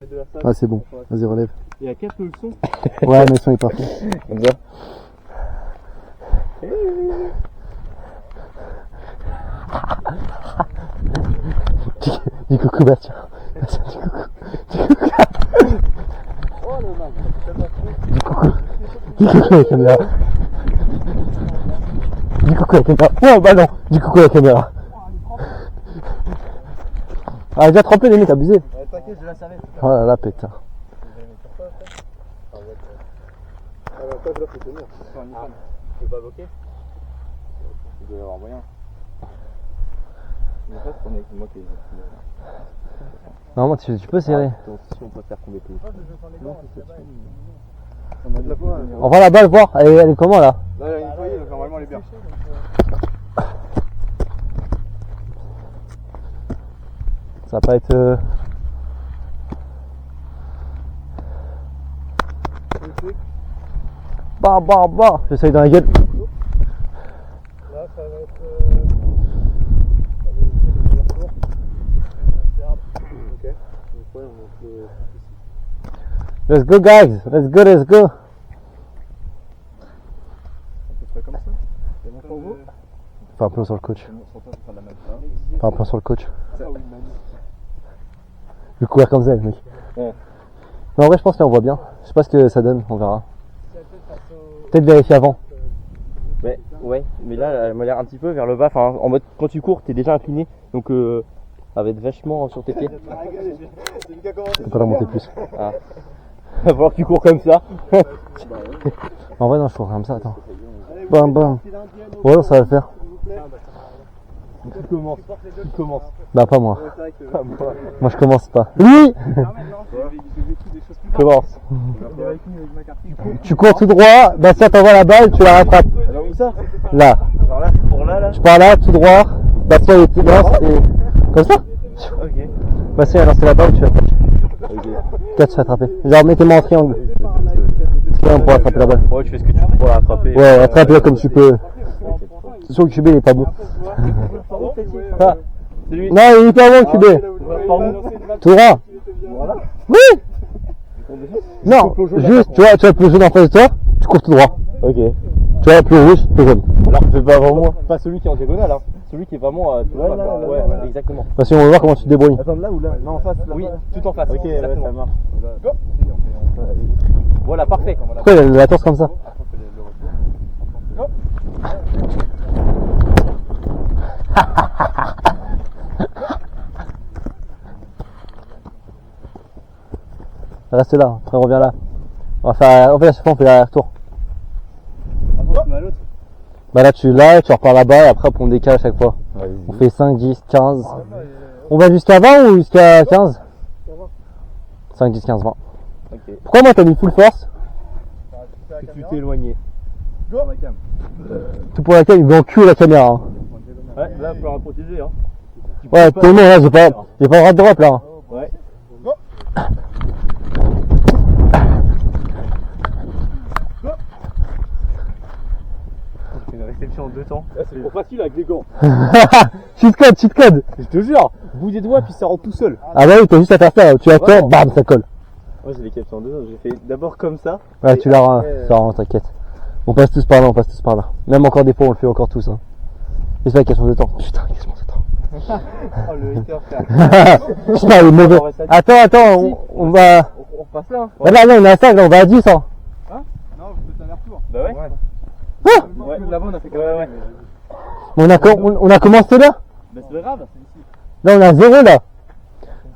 Ah c'est bon, vas-y relève. Et à 4 le son. Ouais mais le son est parfait. Comme ça. Dis coucou Bastien. Bastien dis coucou. Dis coucou. Dis coucou à la caméra. Dis coucou à la caméra. Oh bah non. Dis coucou à la caméra. Ah déjà trempé les mecs, abusé. T'inquiète, je la savais. Oh là là pétard. Tu peux pas bloquer? Il doit y avoir moyen. Mais en fait, c'est moi qui ai. Normalement tu peux serrer. Si on peut faire tomber tout. On va la balle voir, elle est comment là? Là, il y a une foyer, donc normalement elle est bien. Ça va pas être... Bah j'essaye dans la gueule. Là, ça va être. Ok. Let's go guys, let's go. On peut faire comme ça. C'est bon pour vous? Fais un plan sur le coach. Fais un plan sur le coach. Je vais courir comme ça mec. Ouais. Non en vrai je pense qu'on voit bien. Je sais pas ce que ça donne, on verra. Peut-être vérifier avant. Ouais, mais là, elle m'a l'air un petit peu vers le bas. Enfin, en mode, quand tu cours, t'es déjà incliné. Donc, ça va être vachement sur tes pieds. Tu peux pas la monter plus. Ah. Il va falloir que tu cours comme ça. En vrai non je cours comme ça, attends. Bam. Ouais non, ça va le faire. Tu commences. Bah pas moi. Pas moi. Moi je commence pas. Lui Commence. Tu cours tout droit, Bastien t'envoie la balle, tu la rattrapes. Alors, où ça? Là. Alors là, pour là. Tu pars là, tout droit, Bastien il te lance et... Comme ça. Ok. Bastien a lancé la balle, tu la catches. Ok. Là tu rattrapes. Genre mettez-moi en triangle. Triangle pour attraper la balle. Ouais, tu fais ce que tu peux pour la rattraper. Ouais, attrape-le comme tu peux. C'est sûr que QB il est pas bon. Ah. Non, il est hyper bon QB. Tout droit. Oui. Non, juste, tu vois le plus jaune en face de toi, tu cours tout droit. Ok. Tu vois, le plus rouge, plus jaune. Alors, fais pas avant moi. Pas celui qui est en diagonale, hein. Celui qui est vraiment. Tu vois, là, ouais, exactement. Parce qu'on va voir comment tu te débrouilles. Attends, là ou là? Non, en face. Là, oui, tout en face. Ok, exactement. Ça marche. Go. Voilà, parfait. Pourquoi il a la torse comme ça? Go. Reste là, après reviens là. On fait à chaque fois on fait l'aller-retour. Bah là tu repars là-bas et après on décale à chaque fois. On fait 5, 10, 15. On va jusqu'à 20 ou jusqu'à 15? 5, 10, 15, 20. Okay. Pourquoi moi t'as mis full force? Que tu t'es éloigné. Go. Tout pour la cam, il me encule la caméra. Hein. Ouais, là il faut la protéger. Hein. Ouais, tout le monde là, j'ai pas le droit de drop là. Hein. Ouais. Go. C'est une réception en 2 temps. C'est trop facile avec les gants. Cheat code. Je te jure, bout des doigts puis ça rentre tout seul. Ah bah oui, t'as juste à faire ça, tu attends, bam, ça colle. Moi j'ai les captures en 2 temps, j'ai fait d'abord comme ça. Ouais, tu l'as, ça rentre, t'inquiète. On passe tous par là, Même encore des fois, on le fait encore tous. Hein. C'est pas une question de temps. Putain, question de temps. Oh le hater frère. Putain, il est mauvais. Attends, on va... On passe là. Hein. Là, on est à 5, là, on va à 10. Hein. Hein? Non, je peux faire retour. Bah ouais. Ah Ouais, là-bas on a fait comme ouais. On a commencé là? Bah c'est pas grave. Là, on a 0 là.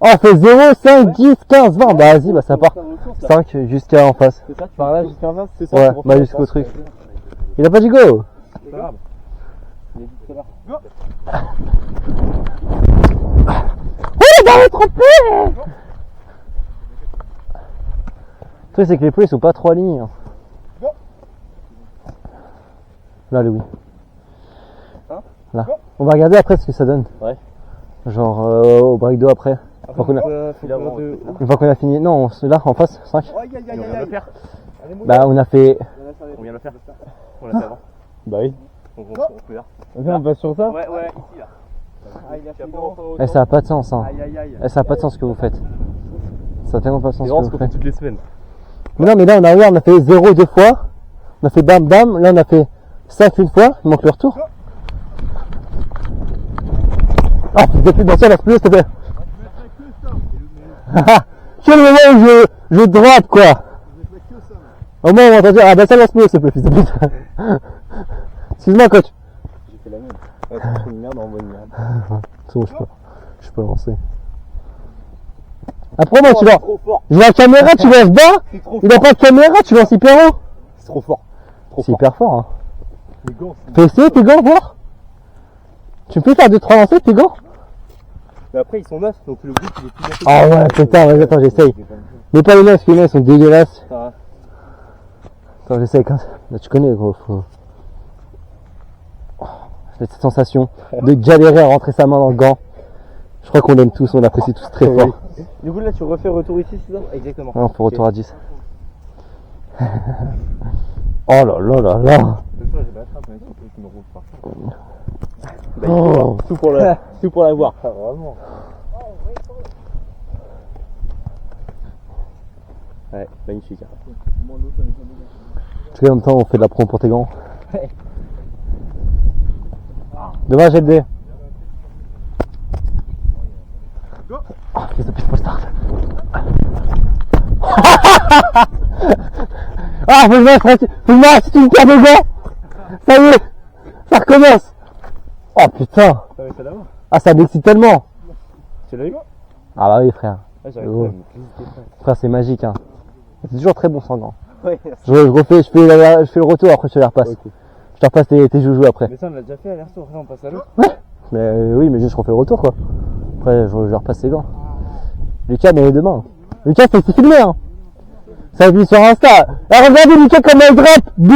Oh, on fait 0, 5, 10, 15, 20. Bah vas-y, bah ça part. 5 jusqu'à en face. C'est ça, tu par là jusqu'à en face? C'est ça. Ouais, bah jusqu'au truc. Il a pas dit go. C'est pas grave. Il a dit tout à l'heure. Go. Oh, bah on est trompé. Le truc c'est que les poules ils sont pas trop alignés. Hein. Là, Louis. Hein? Là. On va regarder après ce que ça donne. Ouais. Genre au break 2 après. Une fois qu'on a fini. Non, là en face, 5. On vient de le faire. Bah on a fait. On vient de le faire. On l'a fait avant. Bah oui. On peut là. On va sur ça? Ouais, ici là. Eh, ça a pas de sens hein. Aïe. Eh, ça a pas de sens ce que vous faites. Ça a tellement pas de sens. C'est vraiment ce ce qu'on qu'on fait. fait toutes les semaines. Mais non, mais là, on a fait 0 2 fois. On a fait bam bam. Là, on a fait 5 une fois. Il manque le retour. Ah, tu fais plus dans ça, laisse plus, s'il te plaît. Quel moment où je droite, quoi. Au moins, on va entendre dire, ah bah ça, laisse plus, s'il te plaît, fils de pute. Excuse-moi, coach. J'ai fait la même. Ouais, c'est une merde, on envoie une merde. C'est bon, je peux avancer. Après, moi, tu vois, je vois la caméra, tu lances bas. Il a pas de caméra, tu lances hyper haut. C'est trop fort. C'est hyper fort, hein. Les gants, Fais essayer tes gants, voir. Tu peux faire 2-3 lancers, tes gants? mais après, ils sont neufs, donc le grip il est plus neuf. Ah ouais, putain, vas-y, attends, j'essaye. Mais pas les neufs, les neufs sont dégueulasses. Ah, Attends, j'essaye quand. Là, tu connais, gros, faut. Oh, j'ai cette sensation de galérer à rentrer sa main dans le gant. Je crois qu'on aime tous, on apprécie tous très fort. du coup, là, tu refais retour ici, c'est ça? Exactement. Non, faut retour à 10. Oh là là là là. Je me roule pas. Oh. Tout pour l'avoir. Ah, vraiment. Ouais, magnifique. Tu sais, en même temps, on fait de la promo pour tes gants. Ouais. Dommage, LD. Ah, fils de pute, faut start. Ah, faut que je m'arrête, c'est une paire de gants. Ça y est, ça recommence. Oh putain. Ah, mais ça l'avoir. Ah, ça m'excite tellement. Tu l'as eu? Ah bah oui, frère. Ah, j'arrive Oh. pas à me clisser, frère. Frère, c'est magique, hein. C'est toujours très bon sans gants. Ouais, Je fais le retour, après je te les repasse. ok. Je te repasse tes joujoux après. Mais ça, on l'a déjà fait aller-retour. Là, on passe à l'autre. Mais oui, mais juste je refais le retour, quoi. Après, je repasse ses gants. Lucas, mais demain. Lucas, c'est filmé, hein. Ça a vu sur Insta. Ah, regardez Lucas comme elle drop. Bouh.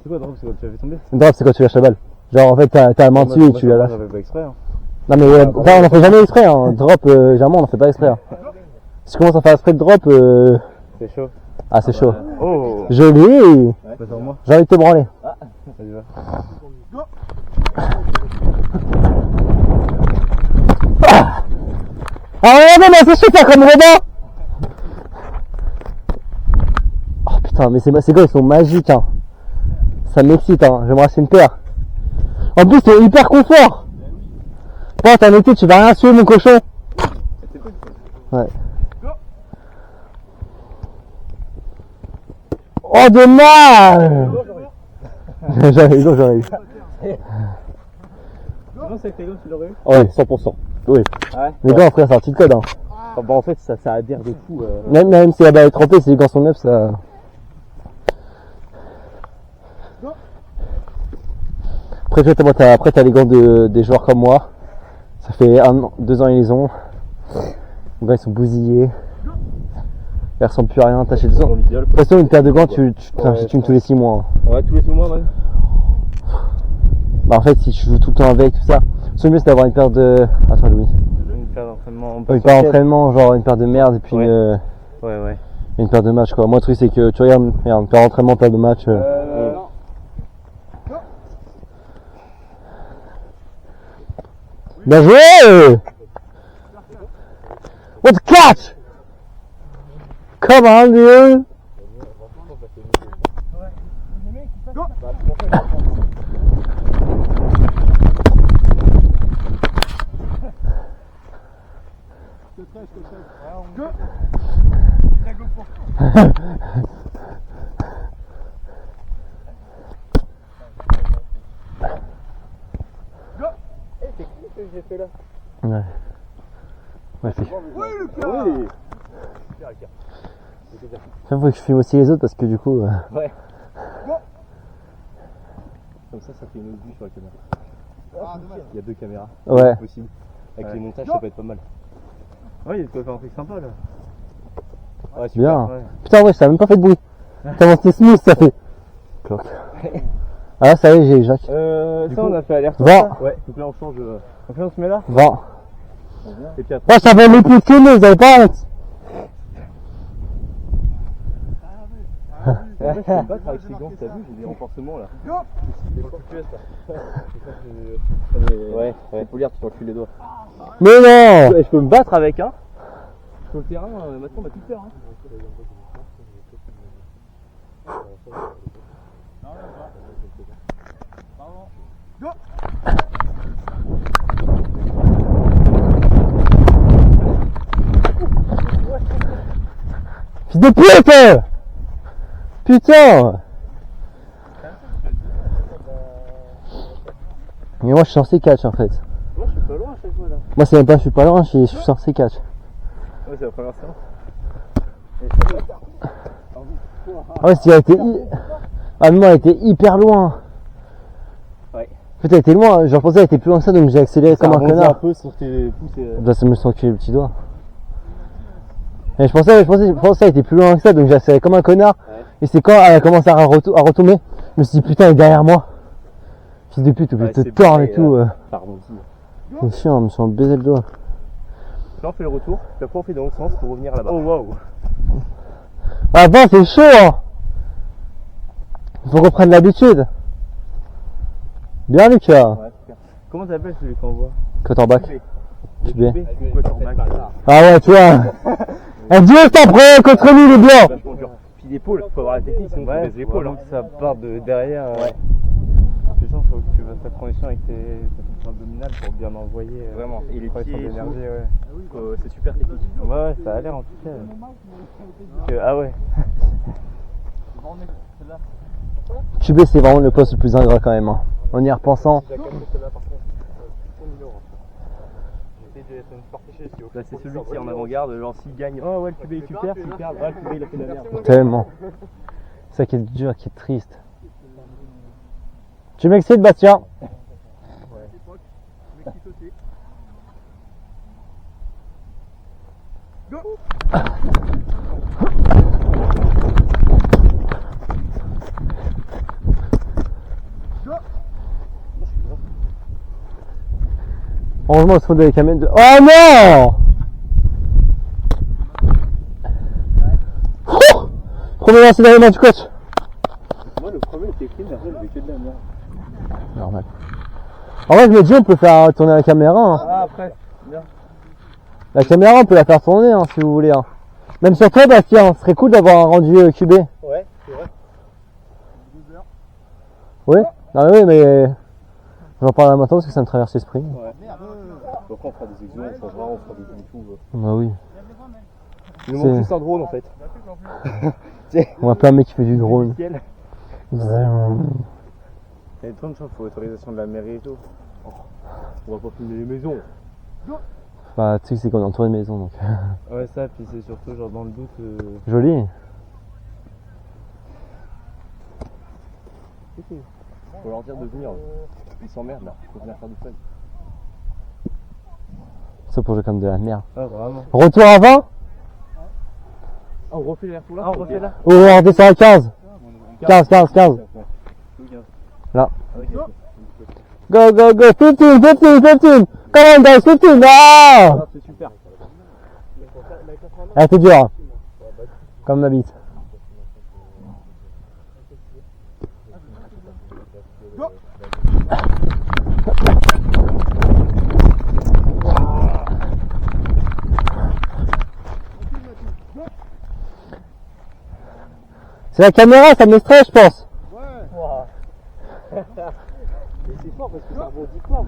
C'est quoi, drop? C'est quand tu l'avais tombé? Une drop, c'est quand tu lâches la balle. Genre, en fait, t'as la main dessus et tu la lâches. J'avais pas exprès. Hein. Non, mais enfin, on en fait jamais exprès, hein. Drop, généralement, on en fait pas exprès. Hein. Si tu commences à faire exprès de drop, C'est chaud. ah, c'est chaud. Oh! Joli. Attends-moi. J'ai envie de te branler. Vas-y, va. Ah ouais, non, mais c'est chaud ça comme Robin. Oh putain, mais ces gars ils sont magiques, hein. Ça m'excite, hein. Je vais me racheter une paire. En plus, c'est hyper confort. Bon, t'as noté, tu vas rien suer, mon cochon. Ouais. Oh, dommage. J'aurais eu. Non, c'est avec les gars, tu l'aurais eu? Ouais, 100%. Oui. Ouais. Les gants, frère, c'est un petit code, hein. Bah, en fait, ça adhère de fou. Même si la balle est trempée, si les gants sont neufs, ça. Après, t'as les gants des joueurs comme moi. Ça fait 2 ans ils les ont. Les gants ils sont bousillés. Ils ressemblent plus à rien. T'achètes 2 ans. Dans l'idéal. De toute façon, une paire de gants, tu t'achètes une tous les 6 mois. Hein. Ouais, tous les 6 mois, ouais. Bah, en fait, si tu joues tout le temps avec, tout ça, le mieux c'est d'avoir une paire de. Attends, Louis. Une paire d'entraînement. Une paire d'entraînement, genre une paire de merde et puis Ouais. Ouais. une paire de match, quoi. Moi, le truc, c'est que tu regardes, une paire d'entraînement, paire de match. Non. Bien joué! What the catch? Come on, dude! J'ai fait là. Ouais. Ouais, c'est. Oui. Il faut que je filme aussi les autres parce que du coup. Ouais. Comme ça fait une autre vue sur la caméra. Il y a 2 caméras. Ouais. C'est possible. Avec les montages, ça peut être pas mal. Ouais, il y a de quoi faire un truc sympa là. Ouais, super. Bien. Ouais. Putain, ouais, ça a même pas fait de bruit. Tellement c'était smooth, ça fait. Cloc. Ah là, ça y est, j'ai Jacques. Ça, on a fait aller-retour. 20. Ouais, donc là on change. Donc là on se met là. 20. Et puis après. Ouais, ça va les plus que nous, vous avez pas honte. Je peux me battre avec ces gants, t'as vu, j'ai des renforcements là. Ouais, faut lire, tu t'encules les doigts. Mais non! Je peux me battre avec un. Sur le terrain, maintenant on va tout faire. Hein. Fils de pute! Putain! Mais moi je suis sur C4 en fait. Moi je suis pas loin à chaque fois là. Moi c'est même pas je suis pas loin, je suis sur C4. Ouais, c'est la première séance. Ah ouais, elle était ah non, elle était hyper loin. Ouais. En fait elle était loin, je pensais qu'elle était plus loin que ça donc j'ai accéléré comme un connard. un peu sur tes pouces et... Là ça me sent enculé le petit doigt. Et je pensais qu'elle était plus loin que ça donc j'ai accéléré comme un connard. Ouais. Et c'est quand elle a commencé à retomber, je me suis dit putain elle est derrière moi. Fils de pute, je te tord et tout. C'est chiant, je me suis baisé le doigt. Là on fait le retour, puis après on fait dans l'autre sens pour revenir là-bas. Oh waouh! Avant c'est chaud hein. Il faut qu'on prenne l'habitude. Bien Lucas. Ouais, super. Comment t'appelles celui qu'on voit? Quarterback. QB. Ah ouais tu vois. Un dieu t'en prend contre nous les blancs. Puis l'épaule, faut avoir la technique, sinon ouais, les épaules. Hein. Ça part de derrière. Ouais. Il faut que tu fasses ta condition avec tes fonctions abdominales pour bien envoyer. Vraiment. Et les pieds d'énergie, ouais. C'est super technique. Ouais, ça a l'air en tout cas. Ah ouais. QB c'est vraiment le poste le plus ingrat quand même. Hein. En y repensant. Là c'est celui qui est en avant-garde, genre s'il gagne, oh ouais le QB est super, s'il perd, le QB il a fait la merde. Tellement. C'est ça qui est dur, qui est triste. Tu m'excites Bastien? Ouais. Go. Heureusement, il se faut des caméras de... Oh non! Oh, premier lancé dans les mains du coach. Moi, le premier était clean, après, je vais que de la merde. Normal. En vrai, je me dis, on peut faire tourner la caméra. Hein. Ah, après, bien. La caméra, on peut la faire tourner, hein, si vous voulez. Hein. Même sur toi, Bastien, ce serait cool d'avoir un rendu QB. Ouais, c'est vrai. 12 heures. Oui? Non, mais oui, mais... J'en parle là maintenant parce que ça me traverse l'esprit. Ouais. Après on fera des exos, on changera, on fera des tout. Bah oui. Il nous manque juste un drone en fait. On va plein de mec qui fait du drone. Il y a plein de choses, il faut l'autorisation de la mairie et tout. On va pas filmer les maisons. Bah tu sais c'est qu'on est entouré de maisons donc. Ouais ça, puis c'est surtout genre dans le doute. Joli. Faut leur dire de venir. Ils s'emmerdent là, faut venir faire du fun. Ça pour jouer comme de la merde. Ah vraiment. Retour à 20. Ah on refait l'air tout là. Ah on refait là. Oh on redescend à 15. 15. Là. Go go go 15. Come on guys 15. Ah c'est super. elle était dure. Hein. Comme ma bite. C'est la caméra, ça me stresse, je pense. Ouais. Wow. Mais c'est fort parce que ça rebondit fort.